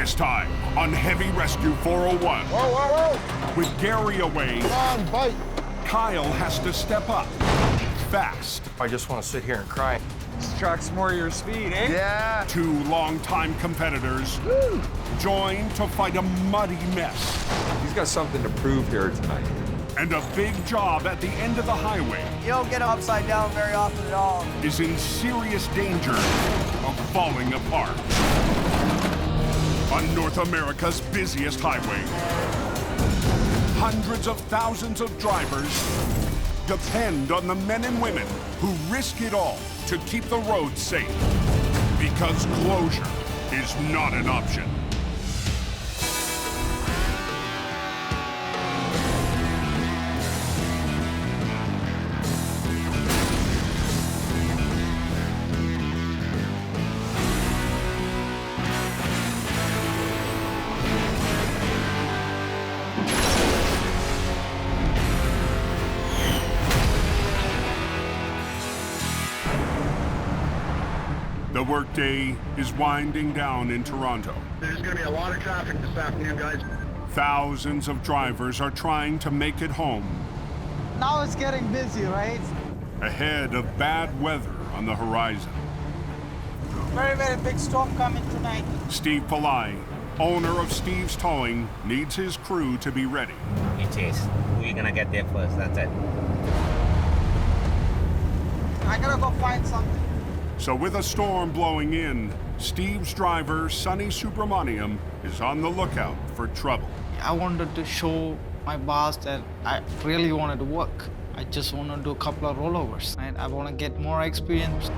This time on Heavy Rescue 401. Whoa, whoa, whoa! With Gary away, Come on, bite! Kyle has to step up fast. I just want to sit here and cry. This truck's more your speed, eh? Yeah. Two longtime competitors join to fight a muddy mess. He's got something to prove here tonight. And a big job at the end of the highway You don't get upside down very often at all. is in serious danger of falling apart. On North America's busiest highway, hundreds of thousands of drivers depend on the men and women who risk it all to keep the roads safe. Because closure is not an option. The workday is winding down in Toronto. There's gonna be a lot of traffic this afternoon, guys. Thousands of drivers are trying to make it home Now it's getting busy, right? ahead of bad weather on the horizon. Very, very big storm coming tonight. Steve Pillai, owner of Steve's Towing, needs his crew to be ready. You chase. We're gonna get there first, that's it. I gotta go find something. So with a storm blowing in, Steve's driver, Sonny Subramaniam, is on the lookout for trouble. I wanted to show my boss that I really wanted to work. I just want to do a couple of rollovers. Right? I want to get more experience.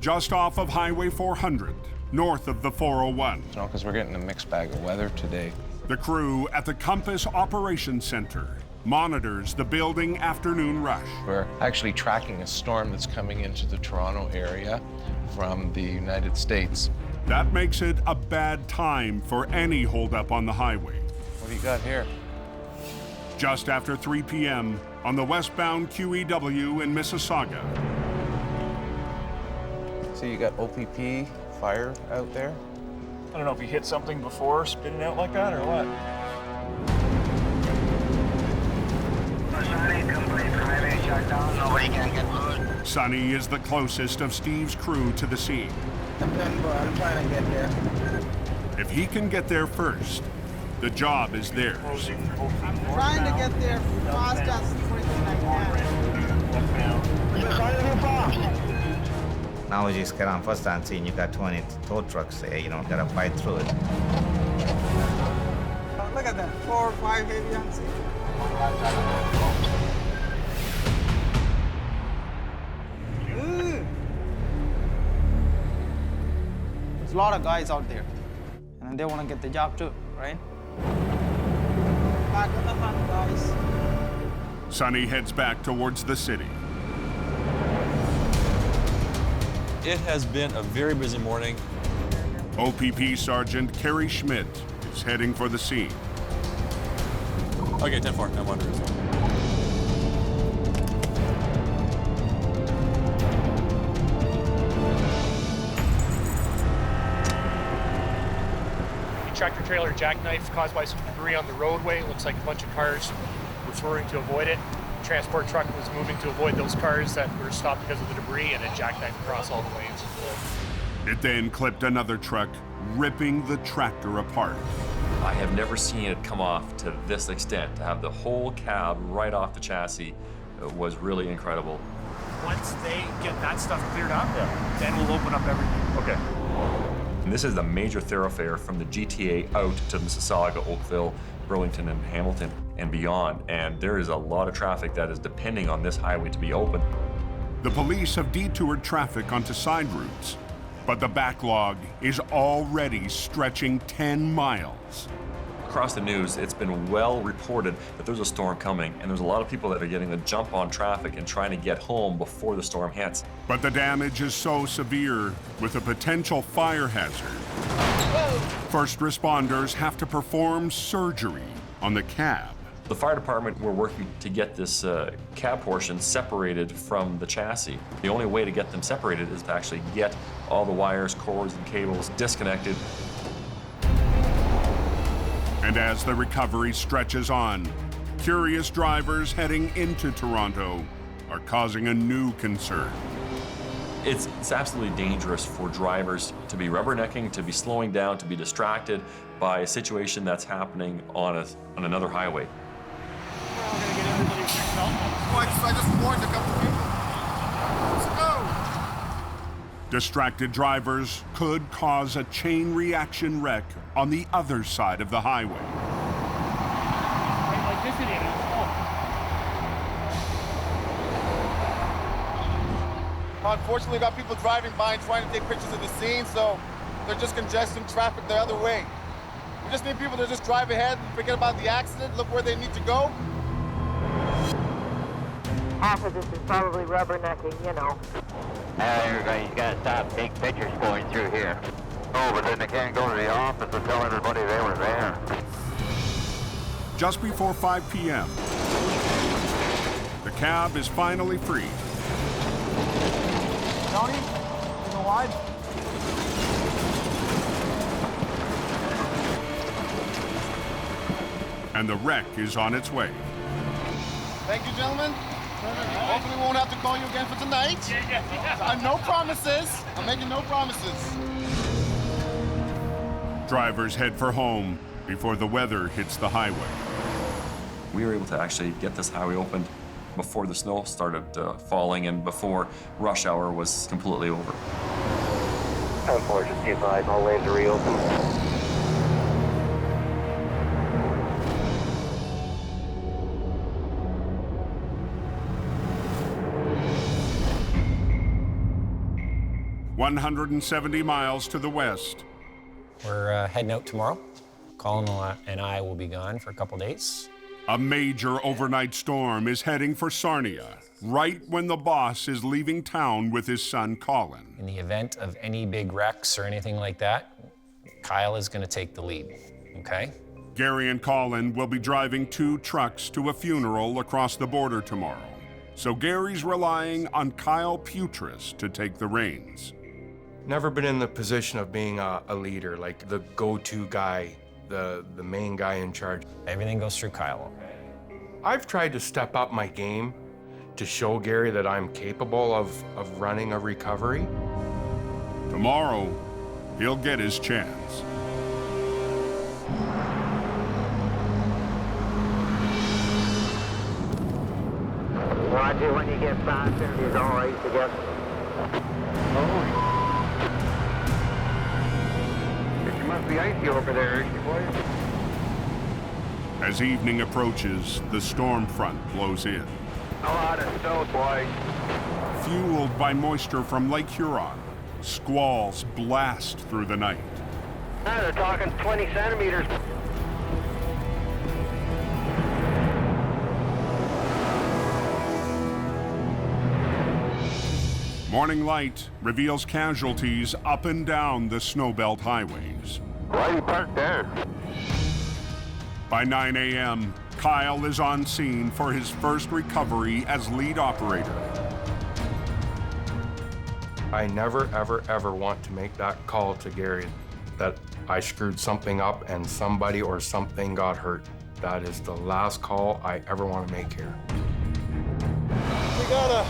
Just off of Highway 400, north of the 401. You know, because we're getting a mixed bag of weather today. The crew at the Compass Operations Center monitors the building afternoon rush. We're actually tracking a storm that's coming into the Toronto area from the United States. That makes it a bad time for any holdup on the highway. What do you got here? Just after 3 p.m. on the westbound QEW in Mississauga. So you got OPP fire out there? I don't know if you hit something before spitting out like that or what. Nobody can get loose. Sonny is the closest of Steve's crew to the scene. I'm trying to get there. If he can get there first, the job is theirs. I'm trying to get there fast as quickly as I can. Now we just get on first and see, you got 20 tow trucks there, you know, gotta fight through it. Look at that, 4 or 5 heavy unseen. There's a lot of guys out there, and they want to get the job too, right? Back on the hunt, guys. Sonny heads back towards the city. It has been a very busy morning. OPP Sergeant Kerry Schmidt is heading for the scene. Okay, 10-4, I'm under. Tractor trailer jackknife caused by some debris on the roadway. Looks like a bunch of cars were swerving to avoid it. Transport truck was moving to avoid those cars that were stopped because of the debris, and it jackknifed across all the lanes. It then clipped another truck, ripping the tractor apart. I have never seen it come off to this extent. To have the whole cab right off the chassis was really incredible. Once they get that stuff cleared up, then we'll open up everything. Okay. And this is the major thoroughfare from the GTA out to Mississauga, Oakville, Burlington, and Hamilton, and beyond. And there is a lot of traffic that is depending on this highway to be open. The police have detoured traffic onto side routes, but the backlog is already stretching 10 miles. Across the news, it's been well reported that there's a storm coming, and there's a lot of people that are getting the jump on traffic and trying to get home before the storm hits. But the damage is so severe with a potential fire hazard. First responders have to perform surgery on the cab. The fire department were working to get this cab portion separated from the chassis. The only way to get them separated is to actually get all the wires, cords, and cables disconnected. And as the recovery stretches on, curious drivers heading into Toronto are causing a new concern. It's absolutely dangerous for drivers to be rubbernecking, to be slowing down, to be distracted by a situation that's happening on another highway. I just warned a couple people. Let's go. Distracted drivers could cause a chain reaction wreck on the other side of the highway. Unfortunately, we've got people driving by and trying to take pictures of the scene, so they're just congesting traffic the other way. We just need people to just drive ahead and forget about the accident, look where they need to go. Half of this is probably rubbernecking, you know. Everybody's got to stop, take pictures going through here. Oh, but then they can't go to the office and tell everybody they were there. Just before 5 p.m., the cab is finally free. Tony, you know why? And the wreck is on its way. Thank you, gentlemen. Hopefully we won't have to call you again for tonight. No promises. I'm making no promises. Drivers head for home before the weather hits the highway. We were able to actually get this highway opened before the snow started falling and before rush hour was completely over. Unfortunately, advised, all lanes are reopened. "170 miles to the west. We're heading out tomorrow. Colin and I will be gone for a couple days. A major overnight storm is heading for Sarnia, right when the boss is leaving town with his son, Colin. In the event of any big wrecks or anything like that, Kyle is going to take the lead, okay? Gary and Colin will be driving 2 trucks to a funeral across the border tomorrow. So Gary's relying on Kyle Putris to take the reins. Never been in the position of being a leader, like the go-to guy, the main guy in charge. Everything goes through Kyle. I've tried to step up my game to show Gary that I'm capable of running a recovery. Tomorrow, he'll get his chance. Watch it when you get faster, it's all right to get. Oh. It must be icy over there, boys. As evening approaches, the storm front blows in. A lot of snow, boys. Fueled by moisture from Lake Huron, squalls blast through the night. They're talking 20 centimeters. Morning light reveals casualties up and down the snowbelt highways. Why you parked there? By 9 a.m., Kyle is on scene for his first recovery as lead operator. I never, ever, ever want to make that call to Gary that I screwed something up and somebody or something got hurt. That is the last call I ever want to make here. We got a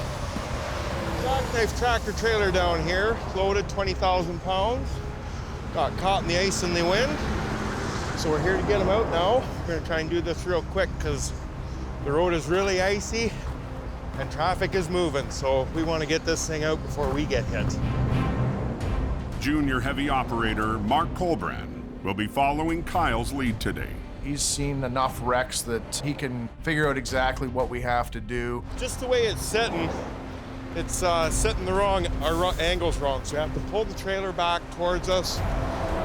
jackknife tractor trailer down here, loaded 20,000 pounds. Got caught in the ice and the wind. So we're here to get them out now. We're gonna try and do this real quick because the road is really icy and traffic is moving. So we want to get this thing out before we get hit. Junior heavy operator Mark Colbrand will be following Kyle's lead today. He's seen enough wrecks that he can figure out exactly what we have to do. Just the way it's sitting, it's sitting the wrong, our angle's wrong. So we have to pull the trailer back towards us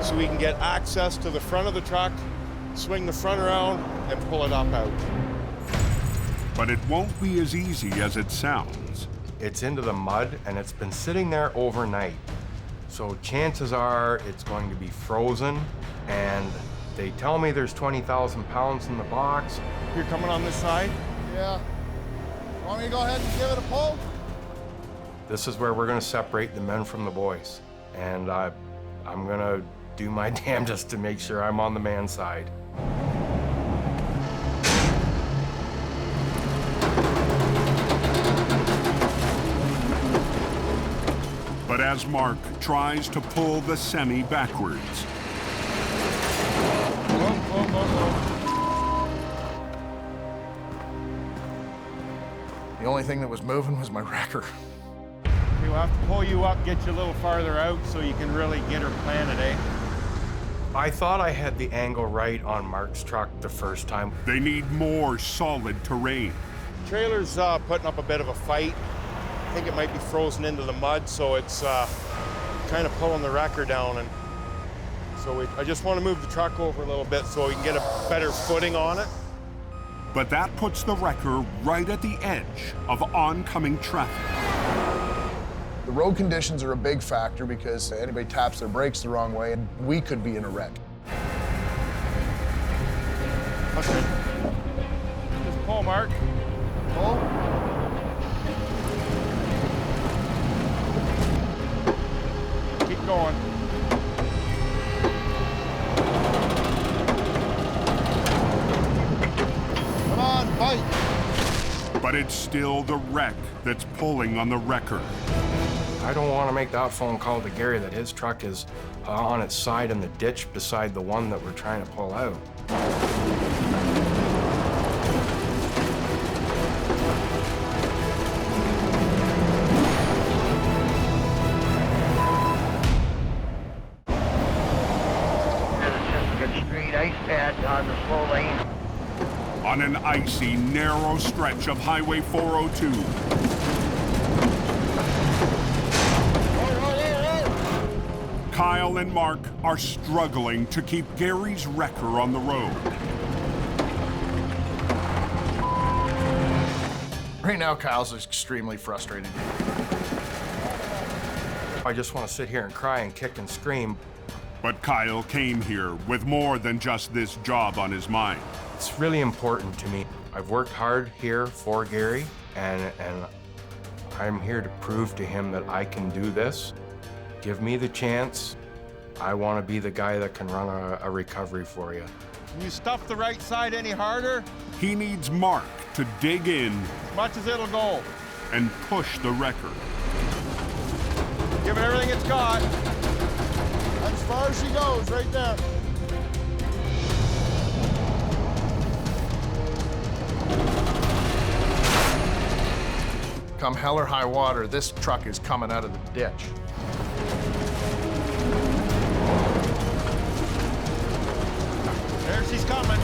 so we can get access to the front of the truck, swing the front around, and pull it up out. But it won't be as easy as it sounds. It's into the mud and it's been sitting there overnight. So chances are it's going to be frozen, and they tell me there's 20,000 pounds in the box. You're coming on this side? Yeah. Want me to go ahead and give it a pull? This is where we're gonna separate the men from the boys. And I'm gonna do my damnedest to make sure I'm on the man's side. But as Mark tries to pull the semi backwards, The only thing that was moving was my wrecker. We'll have to pull you up, get you a little farther out so you can really get her planted, eh? I thought I had the angle right on Mark's truck the first time. they need more solid terrain. Trailer's putting up a bit of a fight. I think it might be frozen into the mud, so it's kind of pulling the wrecker down. And so I just want to move the truck over a little bit so we can get a better footing on it. But that puts the wrecker right at the edge of oncoming traffic. The road conditions are a big factor because anybody taps their brakes the wrong way and we could be in a wreck. Okay. Just pull, Mark. Pull. Keep going. Come on, bite. But it's still the wreck that's pulling on the wrecker. I don't want to make that phone call to Gary that his truck is on its side in the ditch beside the one that we're trying to pull out. Street ice pad on the slow lane. On an icy, narrow stretch of Highway 402. Kyle and Mark are struggling to keep Gary's wrecker on the road. Right now, Kyle's extremely frustrated. I just want to sit here and cry and kick and scream. But Kyle came here with more than just this job on his mind. It's really important to me. I've worked hard here for Gary, and I'm here to prove to him that I can do this. Give me the chance. I want to be the guy that can run a recovery for you. Can you stuff the right side any harder? He needs Mark to dig in As much as it'll go. and push the wrecker. Give it everything it's got. As far as she goes, right there. Come hell or high water, this truck is coming out of the ditch. There she's coming.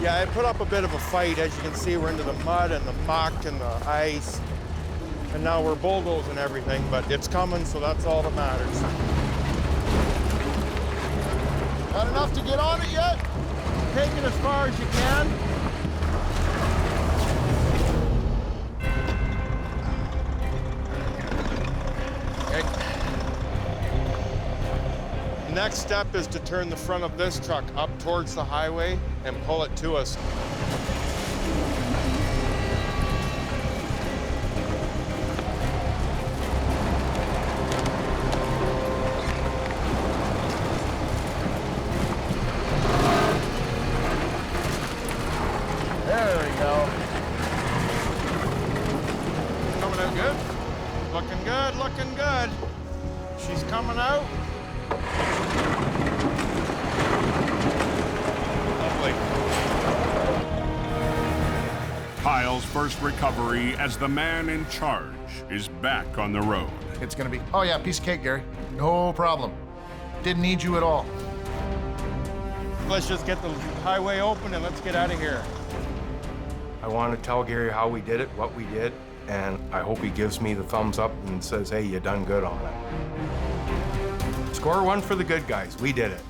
Yeah, I put up a bit of a fight. As you can see, we're into the mud and the muck and the ice. And now we're bulldozing everything, but it's coming, so that's all that matters. Not enough to get on it yet? Take it as far as you can. Okay. Next step is to turn the front of this truck up towards the highway and pull it to us. There we go. Coming out good? Looking good, looking good. She's coming out. Lovely. Kyle's first recovery as the man in charge is back on the road. It's gonna be, oh yeah, piece of cake, Gary. No problem. Didn't need you at all. Let's just get the highway open and let's get out of here. I want to tell Gary how we did it, what we did, and I hope he gives me the thumbs up and says, hey, you done good on it. Score one for the good guys. We did it.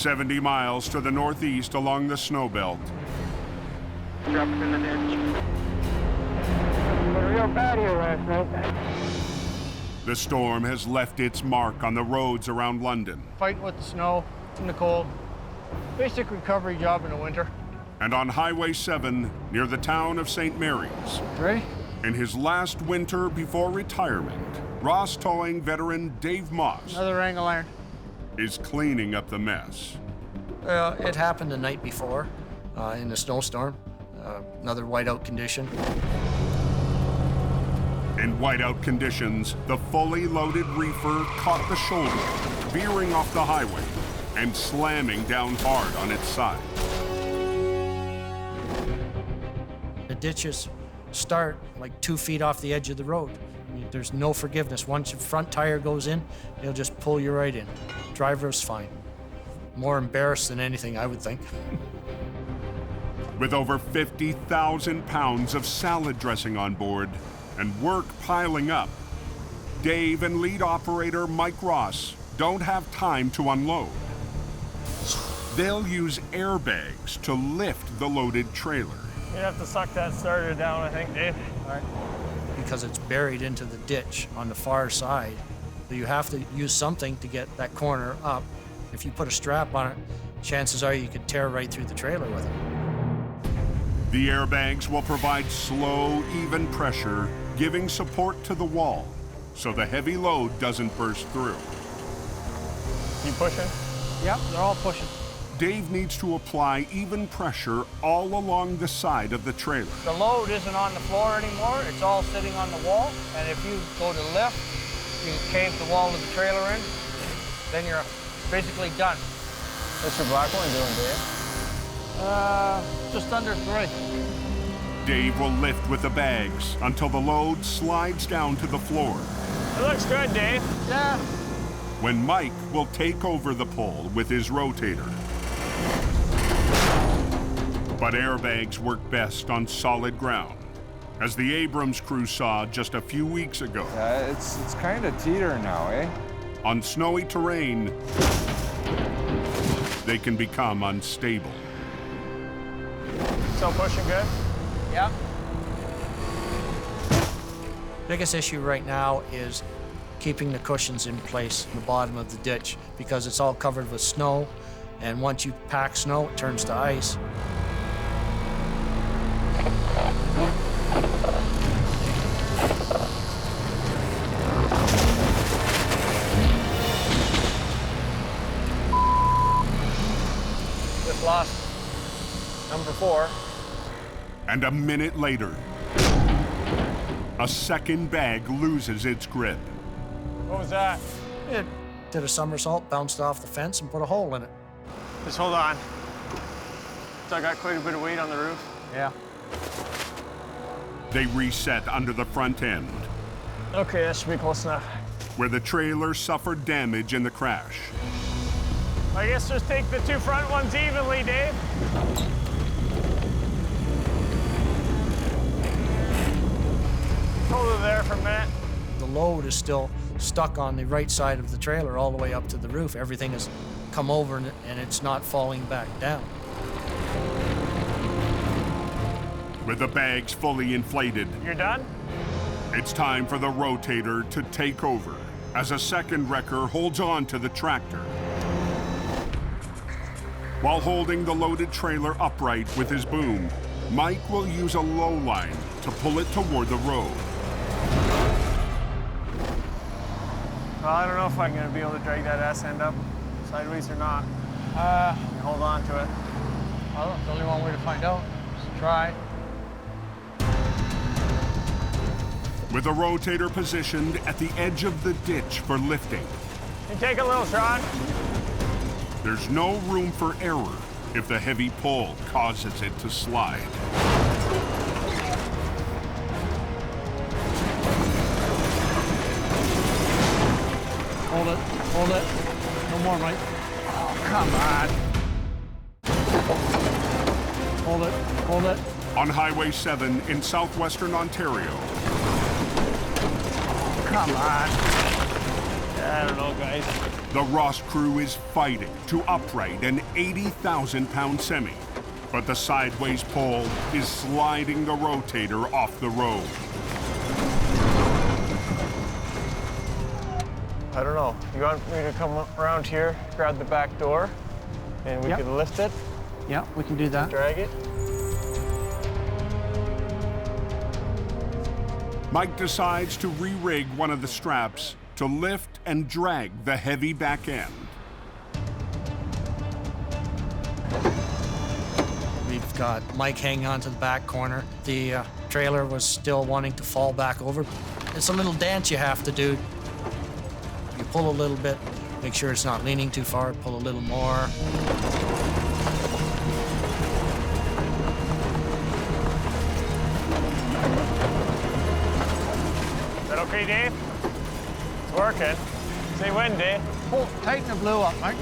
70 miles to the northeast along the snow belt. Dropped in the ditch. It was real bad here last night. The storm has left its mark on the roads around London. Fighting with the snow in the cold. Basic recovery job in the winter. And on Highway 7 near the town of St. Mary's. Ready? In his last winter before retirement, Ross Towing veteran Dave Moss Another angle iron. is cleaning up the mess. It happened the night before in a snowstorm. Another whiteout condition. In whiteout conditions, the fully loaded reefer caught the shoulder, veering off the highway and slamming down hard on its side. The ditches start like 2 feet off the edge of the road. There's no forgiveness. Once your front tire goes in, it'll just pull you right in. Driver's fine. More embarrassed than anything, I would think. With over 50,000 pounds of salad dressing on board and work piling up, Dave and lead operator Mike Ross don't have time to unload. They'll use airbags to lift the loaded trailer. You'd have to suck that starter down, I think, Dave. All right. Because it's buried into the ditch on the far side. So you have to use something to get that corner up. If you put a strap on it, chances are you could tear right through the trailer with it. The airbags will provide slow, even pressure, giving support to the wall, so the heavy load doesn't burst through. You pushing? Yep, they're all pushing. Dave needs to apply even pressure all along the side of the trailer. The load isn't on the floor anymore, it's all sitting on the wall, and if you go to lift, you cave the wall of the trailer in, then you're basically done. What's your black one doing, Dave? Just under 3. Dave will lift with the bags until the load slides down to the floor. It looks good, Dave. Yeah. When Mike will take over the pull with his rotator. But airbags work best on solid ground, as the Abrams crew saw just a few weeks ago. Yeah, it's kind of teeter now, eh? On snowy terrain, they can become unstable. Still pushing good? Yeah. Biggest issue right now is keeping the cushions in place in the bottom of the ditch because it's all covered with snow, and once you pack snow, it turns to ice. Just lost number 4. And a minute later, a second bag loses its grip. What was that? It did a somersault, bounced off the fence, and put a hole in it. Just hold on. So I got quite a bit of weight on the roof. Yeah. They reset under the front end, Okay, that should be close enough. where the trailer suffered damage in the crash. I guess just take the 2 front ones evenly, Dave. Hold it there for a minute. The load is still stuck on the right side of the trailer all the way up to the roof. Everything has come over and it's not falling back down. With the bags fully inflated, You're done? it's time for the rotator to take over as a second wrecker holds on to the tractor. While holding the loaded trailer upright with his boom, Mike will use a low line to pull it toward the road. Well, I don't know if I'm going to be able to drag that ass end up sideways or not. Hold on to it. Well, there's only one way to find out. Just try. With the rotator positioned at the edge of the ditch for lifting, You take a little shot. there's no room for error if the heavy pull causes it to slide. Hold it. Hold it. No more, Mike. Oh, come on. Hold it. Hold it. On Highway 7 in southwestern Ontario, Come on. I don't know, guys. The Ross crew is fighting to upright an 80,000-pound semi, but the sideways pole is sliding the rotator off the road. I don't know. You want me to come around here, grab the back door, and we can lift it? Yeah, we can do that. Drag it? Mike decides to re-rig one of the straps to lift and drag the heavy back end. We've got Mike hanging on to the back corner. The trailer was still wanting to fall back over. It's a little dance you have to do. You pull a little bit, make sure it's not leaning too far, pull a little more. Is that okay, Dave? It's working. Say when, Dave. Pull, tighten the blue up, Mike.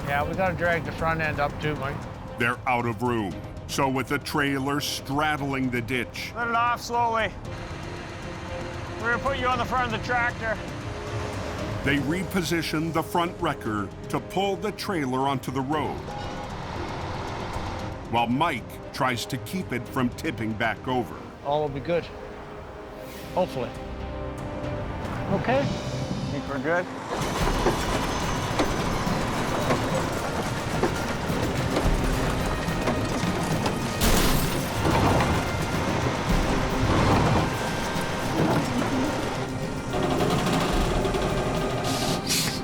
Yeah, we gotta drag the front end up too, Mike. They're out of room, so with the trailer straddling the ditch, Let it off slowly. We're gonna put you on the front of the tractor. they reposition the front wrecker to pull the trailer onto the road, while Mike tries to keep it from tipping back over. All will be good. Hopefully. Okay? Think we're good?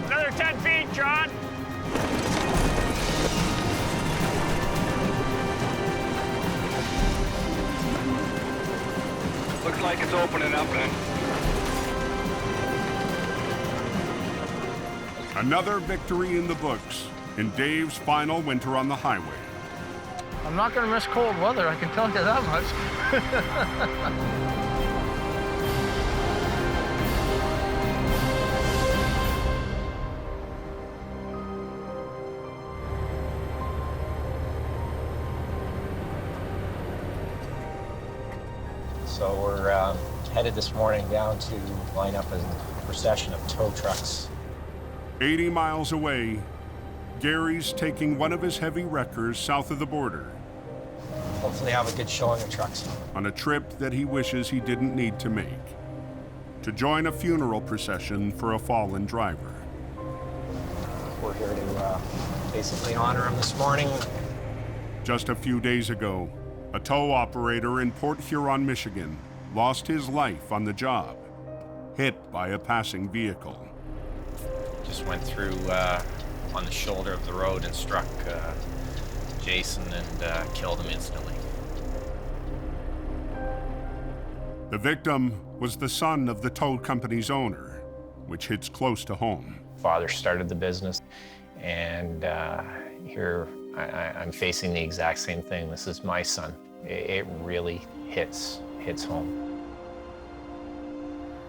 Another 10 feet, John. Looks like it's opening up, man. Another victory in the books in Dave's final winter on the highway. I'm not gonna miss cold weather, I can tell you that much. So we're headed this morning down to line up a procession of tow trucks. 80 miles away, Gary's taking one of his heavy wreckers south of the border Hopefully have a good showing of trucks. on a trip that he wishes he didn't need to make, to join a funeral procession for a fallen driver. We're here to basically honor him this morning. Just a few days ago, a tow operator in Port Huron, Michigan, lost his life on the job, hit by a passing vehicle. Just went through on the shoulder of the road and struck Jason and killed him instantly. The victim was the son of the tow company's owner, which hits close to home. Father started the business, and here I'm facing the exact same thing. This is my son. It really hits home.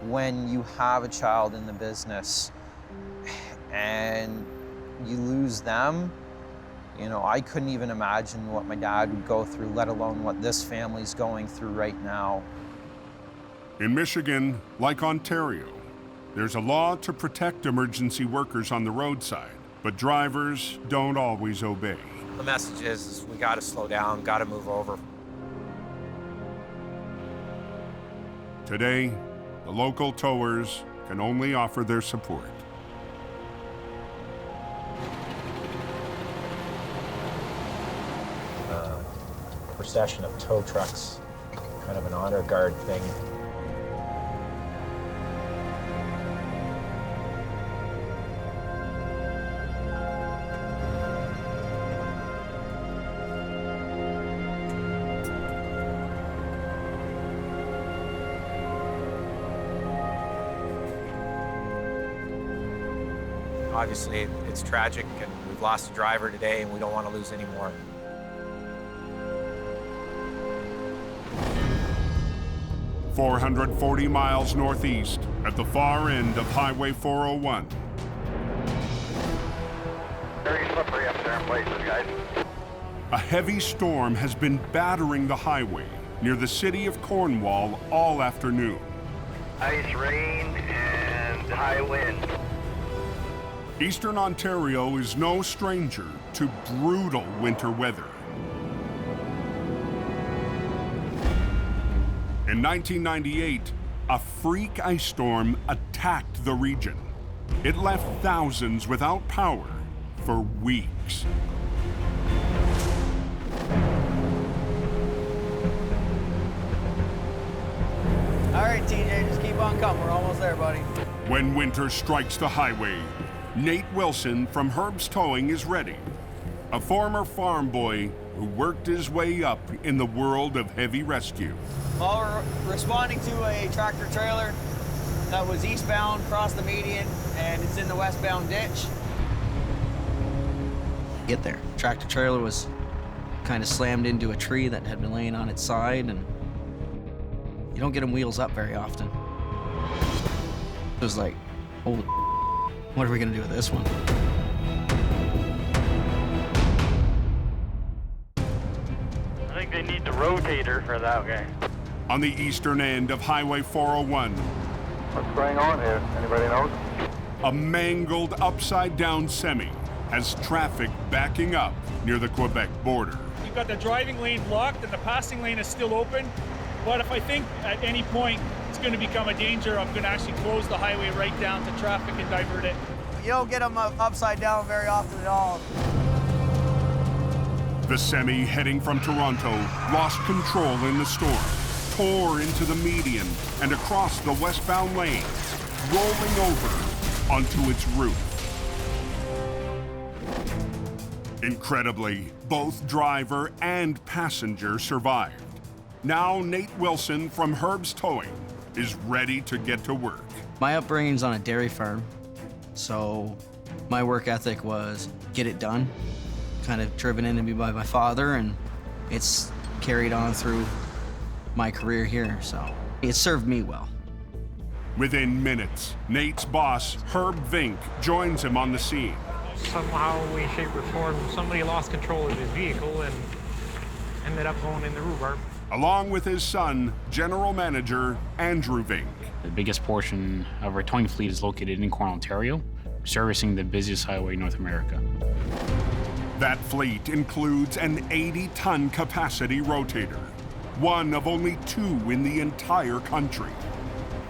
When you have a child in the business and you lose them, you know, I couldn't even imagine what my dad would go through, let alone what this family's going through right now. In Michigan, like Ontario, there's a law to protect emergency workers on the roadside, but drivers don't always obey. The message is we gotta slow down, gotta move over. Today, the local towers can only offer their support. Procession of tow trucks, kind of an honor guard thing. Obviously, it's tragic, and we've lost a driver today, and we don't want to lose any more. "440 miles northeast at the far end of Highway 401. Very slippery up there in places, guys. A heavy storm has been battering the highway, near the city of Cornwall all afternoon. Ice, rain, and high wind. Eastern Ontario is no stranger to brutal winter weather. In 1998, a freak ice storm attacked the region. It left thousands without power for weeks. All right, TJ, just keep on coming. We're almost there, buddy. When winter strikes the highway, Nate Wilson from Herb's Towing is ready. A former farm boy who worked his way up in the world of heavy rescue. Well, we're responding to a tractor trailer that was eastbound, crossed the median, and it's in the westbound ditch. Get there. Tractor trailer was kind of slammed into a tree that had been laying on its side, and you don't get them wheels up very often. It was like, oh, what are we gonna do with this one? I think they need the rotator for that guy. On the eastern end of Highway 401, What's going on here? Anybody knows? a mangled upside-down semi has traffic backing up near the Quebec border. You've got the driving lane blocked and the passing lane is still open. But if I think at any point it's going to become a danger, I'm going to actually close the highway right down to traffic and divert it. You don't get them upside down very often at all. The semi heading from Toronto lost control in the storm, tore into the median and across the westbound lanes, rolling over onto its roof. Incredibly, both driver and passenger survived. Now Nate Wilson from Herb's Towing is ready to get to work. My upbringing's on a dairy farm, so my work ethic was get it done, kind of driven into me by my father, and it's carried on through my career here, so it served me well. Within minutes, Nate's boss, Herb Vink, joins him on the scene. Somehow, way, shape, or form, somebody lost control of his vehicle and ended up going in the rhubarb. Along with his son, General Manager Andrew Vink. The biggest portion of our towing fleet is located in Cornwall, Ontario, servicing the busiest highway in North America. That fleet includes an 80-ton capacity rotator, one of only 2 in the entire country.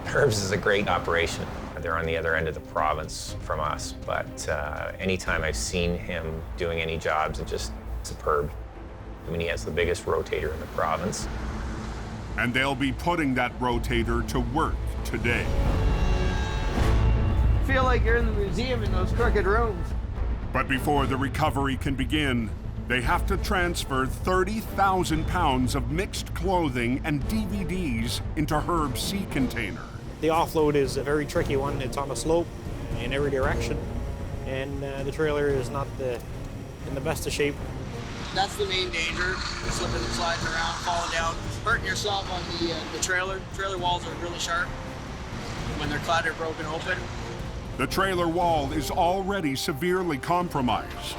Herb's is a great operation. They're on the other end of the province from us, but anytime I've seen him doing any jobs, it's just superb. I mean, he has the biggest rotator in the province. And they'll be putting that rotator to work today. Feel like you're in the museum in those crooked rooms. But before the recovery can begin, they have to transfer 30,000 pounds of mixed clothing and DVDs into Herb's sea container. The offload is a very tricky one. It's on a slope in every direction, and the trailer is not in the best of shape. That's the main danger, slipping and sliding around, falling down, hurting yourself on the trailer. Trailer walls are really sharp when they're clattered, broken open. The trailer wall is already severely compromised.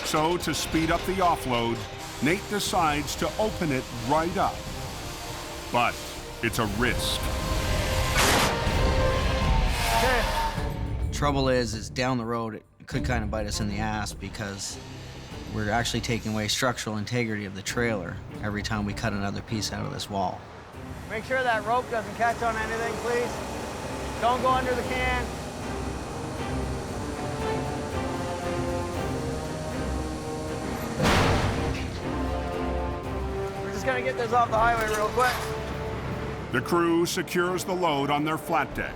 So to speed up the offload, Nate decides to open it right up. But it's a risk. Trouble is down the road, it could kind of bite us in the ass because we're actually taking away structural integrity of the trailer every time we cut another piece out of this wall. Make sure that rope doesn't catch on anything, please. Don't go under the can. We're just gonna get this off the highway real quick. The crew secures the load on their flat deck.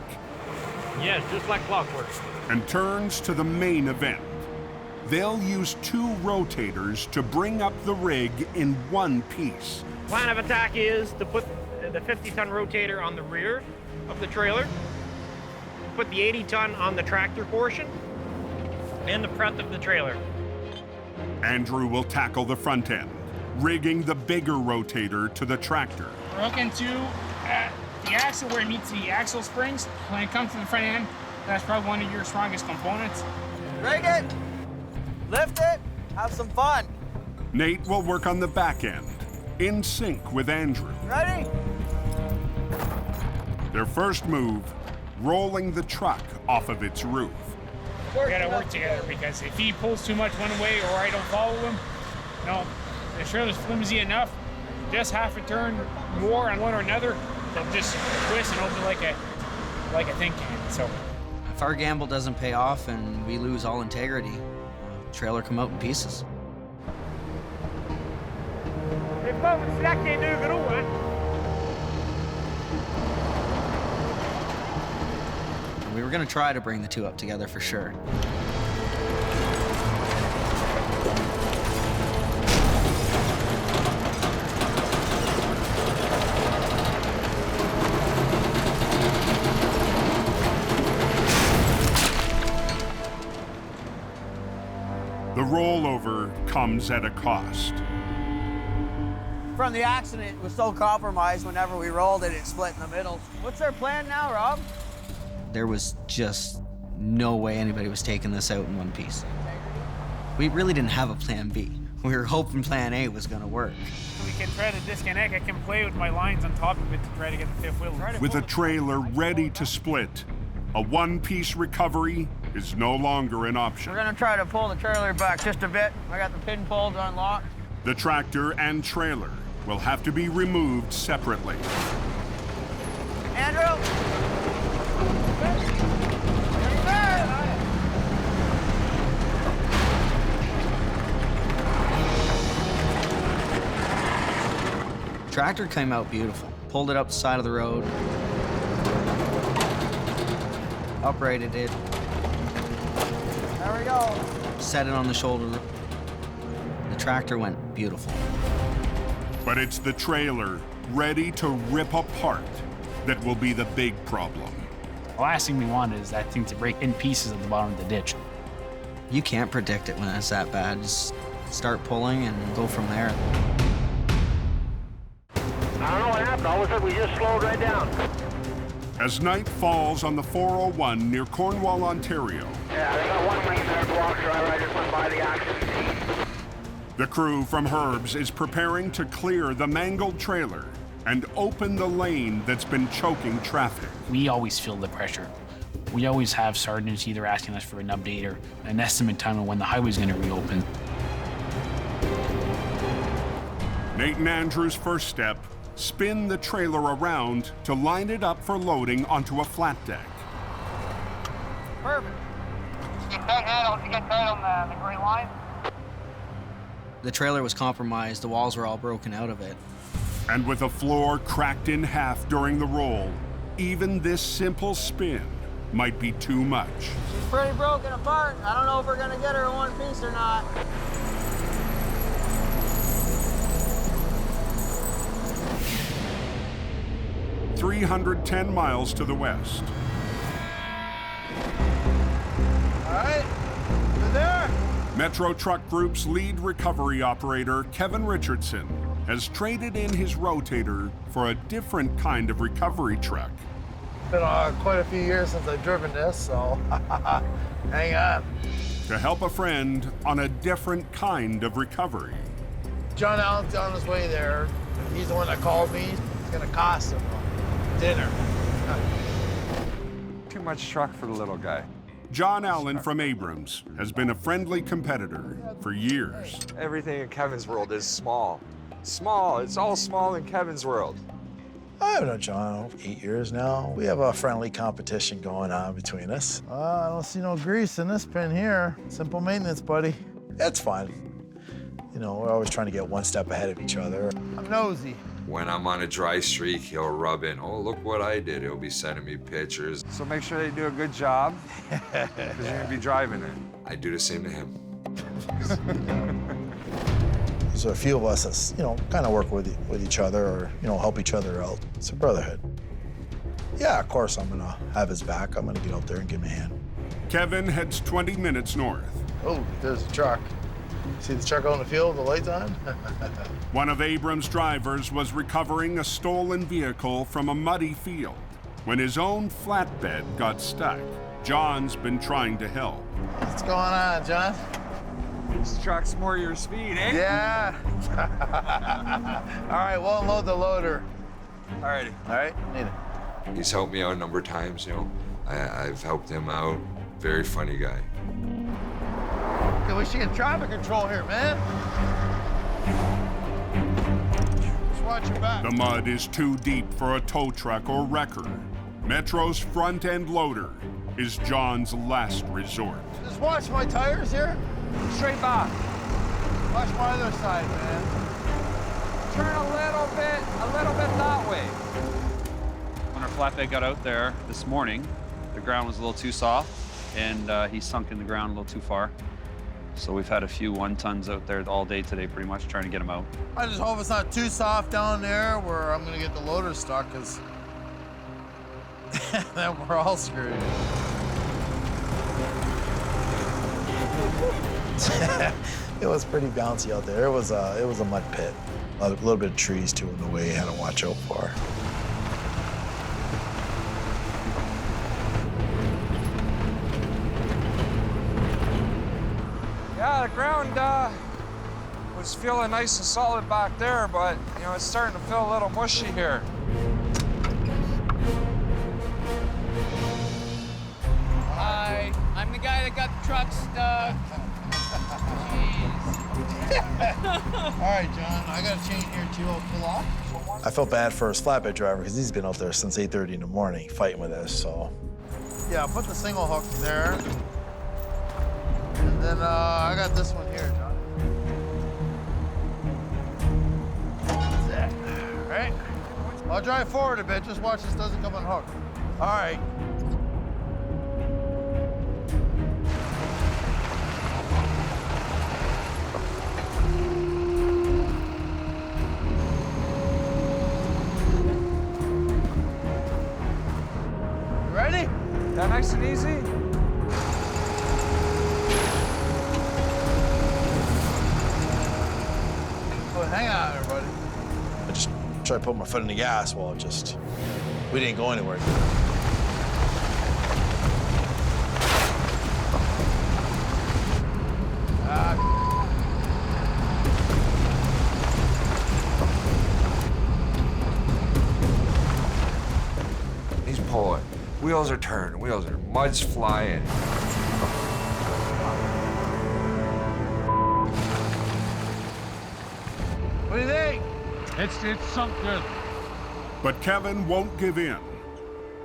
Yes, just like clockwork. And turns to the main event. They'll use 2 rotators to bring up the rig in one piece. Plan of attack is to put the 50-ton rotator on the rear of the trailer, put the 80-ton on the tractor portion, and the front of the trailer. Andrew will tackle the front end, rigging the bigger rotator to the tractor. We're hooking to the axle where it meets the axle springs. When it comes to the front end, that's probably one of your strongest components. Rig it, lift it, have some fun. Nate will work on the back end, in sync with Andrew. Ready? Their first move, rolling the truck off of its roof. We gotta work together because if he pulls too much one way or I don't follow him, no, the trailer's flimsy enough. Just half a turn more on one or another, they'll just twist and open like a tin can. So if our gamble doesn't pay off and we lose all integrity, the trailer come out in pieces. We were gonna try to bring the two up together for sure. The rollover comes at a cost. From the accident, it was so compromised whenever we rolled it, it split in the middle. What's our plan now, Rob? There was just no way anybody was taking this out in one piece. We really didn't have a plan B. We were hoping plan A was gonna work. we can try to disconnect. I can play with my lines on top of it to try to get the fifth wheel. With a trailer ready to split, a one-piece recovery is no longer an option. We're gonna try to pull the trailer back just a bit. I got the pin pulls unlocked. The tractor and trailer will have to be removed separately. Andrew! Tractor came out beautiful. Pulled it up the side of the road. Uprighted it. There we go. Set it on the shoulder. The tractor went beautiful. But it's the trailer ready to rip apart that will be the big problem. The last thing we want is that thing to break in pieces at the bottom of the ditch. You can't predict it when it's that bad. Just start pulling and go from there. I don't know what happened. All of a sudden, we just slowed right down. As night falls on the 401 near Cornwall, Ontario, Yeah, they got one lane there, block driver. I just went by the accident scene. the crew from Herb's is preparing to clear the mangled trailer and open the lane that's been choking traffic. We always feel the pressure. We always have sergeants either asking us for an update or an estimate time of when the highway's going to reopen. Nate and Andrew's first step, spin the trailer around to line it up for loading onto a flat deck. Perfect. Get tight on the gray line. The trailer was compromised. The walls were all broken out of it. And with the floor cracked in half during the roll, even this simple spin might be too much. She's pretty broken apart. I don't know if we're gonna get her in one piece or not. "310 miles to the west. All right, we're there. Metro Truck Group's lead recovery operator, Kevin Richardson, has traded in his rotator for a different kind of recovery truck. It's been quite a few years since I've driven this, so hang on. To help a friend on a different kind of recovery. John Allen's on his way there. He's the one that called me. It's gonna cost him dinner. Too much truck for the little guy. John Allen from Abrams has been a friendly competitor for years. Everything in Kevin's world is small. Small, it's all small in Kevin's world. I've known John 8 years now. We have a friendly competition going on between us. I don't see no grease in this pin here. Simple maintenance, buddy. It's fine. You know, we're always trying to get one step ahead of each other. I'm nosy. When I'm on a dry streak, he'll rub in, oh, look what I did. He'll be sending me pictures. So make sure they do a good job, because you're gonna be driving it. I do the same to him. So a few of us that's, you know, kind of work with each other or, you know, help each other out. It's a brotherhood. Yeah, of course, I'm gonna have his back. I'm gonna get out there and give him a hand. Kevin heads 20 minutes north. Oh, there's a truck. See the truck on the field, the lights on? One of Abrams' drivers was recovering a stolen vehicle from a muddy field when his own flatbed got stuck. John's been trying to help. What's going on, John? This truck's more your speed, eh? Yeah. All right, we'll unload the loader. All righty. All right, need it. He's helped me out a number of times, you know. I've helped him out. Very funny guy. Okay, we should get traffic control here, man. Just watch your back. The mud is too deep for a tow truck or wrecker. Metro's front-end loader is John's last resort. Just watch my tires here. Straight back. Watch my other side, man. Turn a little bit that way. When our flatbed got out there this morning, the ground was a little too soft, and he sunk in the ground a little too far. So we've had a few 1-tons out there all day today, pretty much, trying to get them out. I just hope it's not too soft down there where I'm gonna get the loader stuck, because then we're all screwed. It was pretty bouncy out there. It was a mud pit. A little bit of trees too in the way you had to watch out for. Yeah, the ground was feeling nice and solid back there, but you know, it's starting to feel a little mushy here. Hi, I'm the guy that got the truck stuck. All right, John, I got to change here too. I'll pull off. I felt bad for his flatbed driver because he's been out there since 8:30 in the morning fighting with us, so. Yeah, put the single hook there. And then I got this one here, John. That's it. All right. I'll drive forward a bit. Just watch this doesn't come unhooked. All right. Ready? That nice and easy? Oh, hang on, everybody. I just tried to put my foot in the gas while we didn't go anywhere. He's pulling. Wheels are turning, mud's flying. What do you think? It's sunk good. But Kevin won't give in,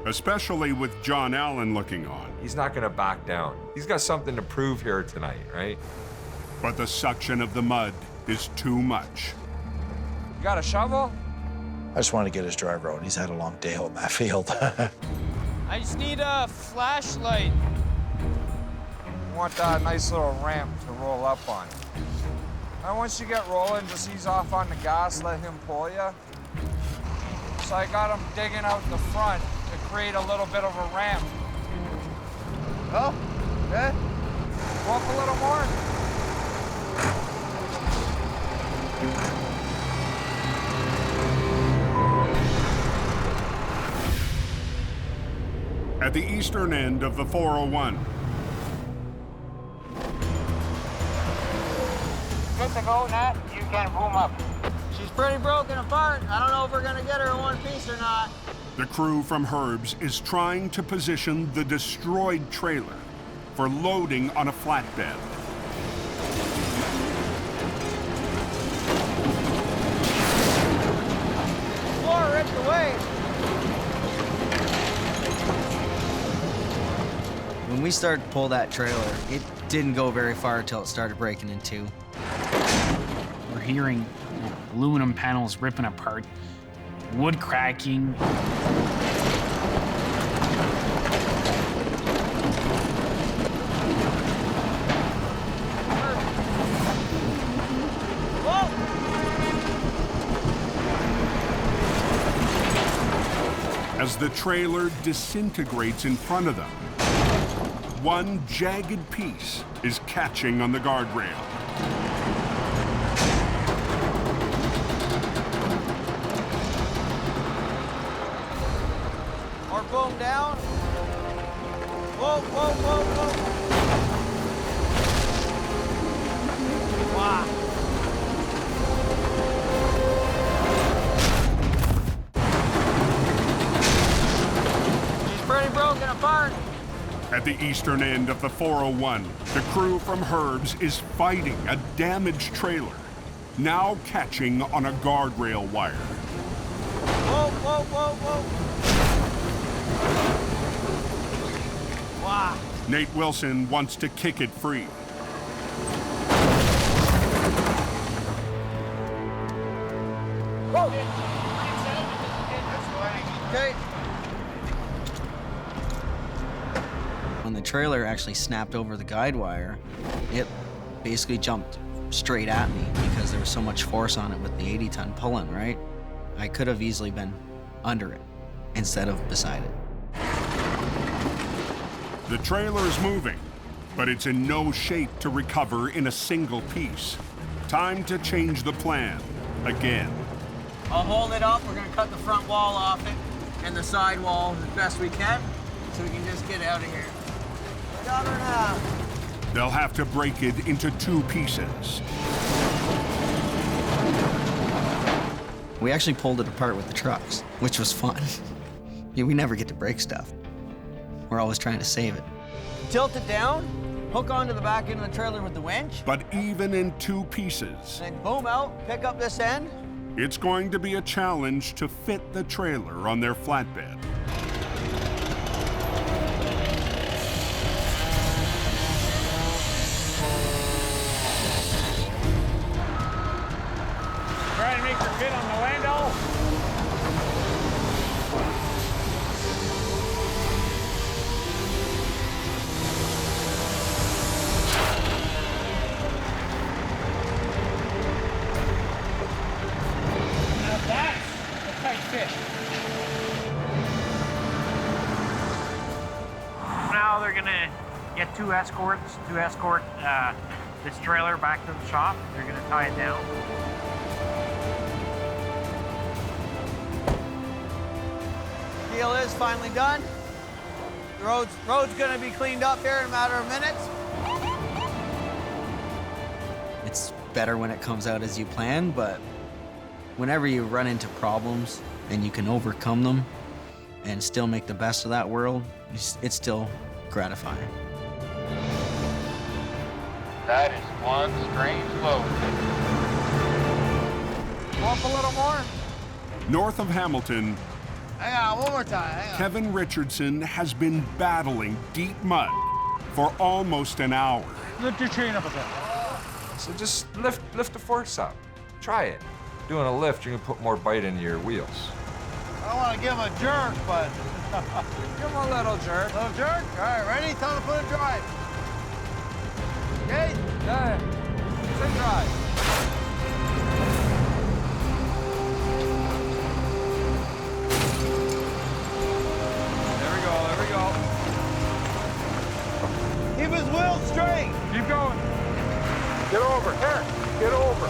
especially with John Allen looking on. He's not gonna back down. He's got something to prove here tonight, right? But the suction of the mud is too much. You got a shovel? I just want to get his driver out. He's had a long day out in that field. I just need a flashlight. You want that nice little ramp to roll up on. And once you get rolling, just ease off on the gas, let him pull you. So I got him digging out the front to create a little bit of a ramp. Oh, okay. Go up a little more. At the eastern end of the 401, Good to go, Nat. You can boom up. She's pretty broken apart. I don't know if we're gonna get her in one piece or not. the crew from Herb's is trying to position the destroyed trailer for loading on a flatbed. Floor ripped away. When we started to pull that trailer, it didn't go very far until it started breaking in two. We're hearing aluminum panels ripping apart, wood cracking. As the trailer disintegrates in front of them, one jagged piece is catching on the guardrail. More boom down. Whoa, whoa, whoa, whoa. At the eastern end of the 401, the crew from Herb's is fighting a damaged trailer, now catching on a guardrail wire. Whoa, whoa, whoa, whoa. Wow. Nate Wilson wants to kick it free. Whoa. Okay. When the trailer actually snapped over the guide wire, it basically jumped straight at me because there was so much force on it with the 80-ton pulling, right? I could have easily been under it instead of beside it. The trailer's moving, but it's in no shape to recover in a single piece. Time to change the plan again. I'll hold it up. We're gonna cut the front wall off it and the side wall as best we can so we can just get out of here. Got her now. They'll have to break it into 2 pieces. We actually pulled it apart with the trucks, which was fun. Yeah, we never get to break stuff. We're always trying to save it. Tilt it down, hook onto the back end of the trailer with the winch. But even in 2 pieces, And then boom out, pick up this end. it's going to be a challenge to fit the trailer on their flatbed. Trying to make her fit on the Landau. Now that's a tight fit. Now they're gonna get 2 escorts to escort this trailer back to the shop. They're gonna tie it down. Deal is finally done. The road's gonna be cleaned up here in a matter of minutes. It's better when it comes out as you plan, but whenever you run into problems and you can overcome them and still make the best of that world, it's still gratifying. That is one strange load. Go up a little more. North of Hamilton, Hang on, one more time. Hang on. Kevin Richardson has been battling deep mud for almost an hour. Lift your chain up a bit. So just lift the force up. Try it. Doing a lift, you're gonna put more bite into your wheels. I don't want to give him a jerk, but Give him a little jerk. little jerk. All right, ready? Time to put it drive. Okay. Yeah. Sit dry. There we go. Keep his wheels straight. Keep going. Get over. Here. Get over.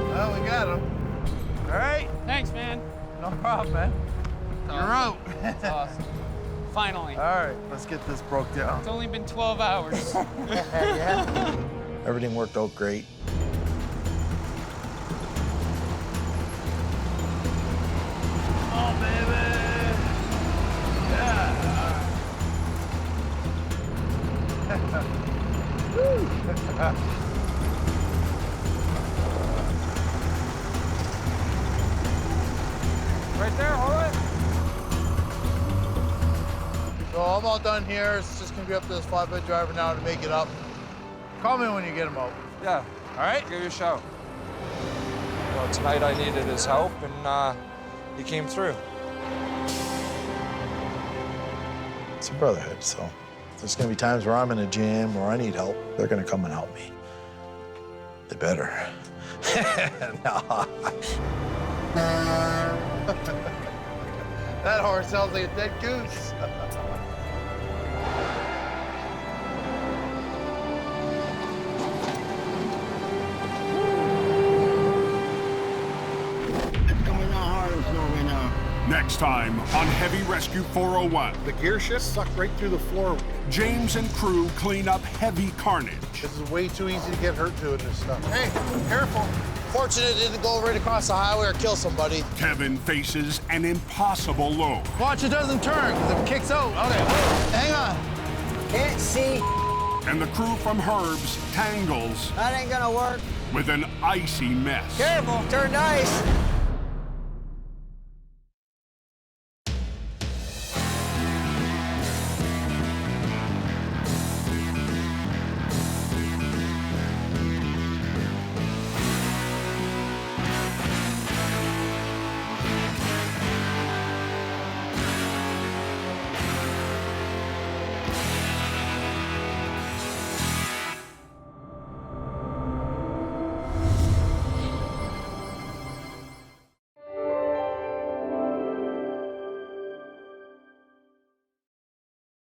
Well, we got him. All right. Thanks, man. No problem, man. You're out. That's awesome. Finally. All right, let's get this broke down. It's only been 12 hours. Yeah. Everything worked out great. Oh, baby. Yeah. Woo. Right there, hold it. So I'm all done here. It's just gonna be up to this flatbed driver now to make it up. Call me when you get him out. Yeah. All right? I'll give you a shout. Well, tonight I needed his help, and he came through. It's a brotherhood, so if there's gonna be times where I'm in a jam or I need help, they're gonna come and help me. They better. No. That horse sounds like a dead goose. Next Next time on Heavy Rescue 401. The gear shift sucked right through the floor. James and crew clean up heavy carnage. This is way too easy to get hurt doing this stuff. Hey, careful. Fortunate it didn't go right across the highway or kill somebody. Kevin faces an impossible load. Watch it doesn't turn, because if it kicks out. Okay, hang on. Can't see. And the crew from Herbs tangles That ain't gonna work. with an icy mess. Careful, turned ice.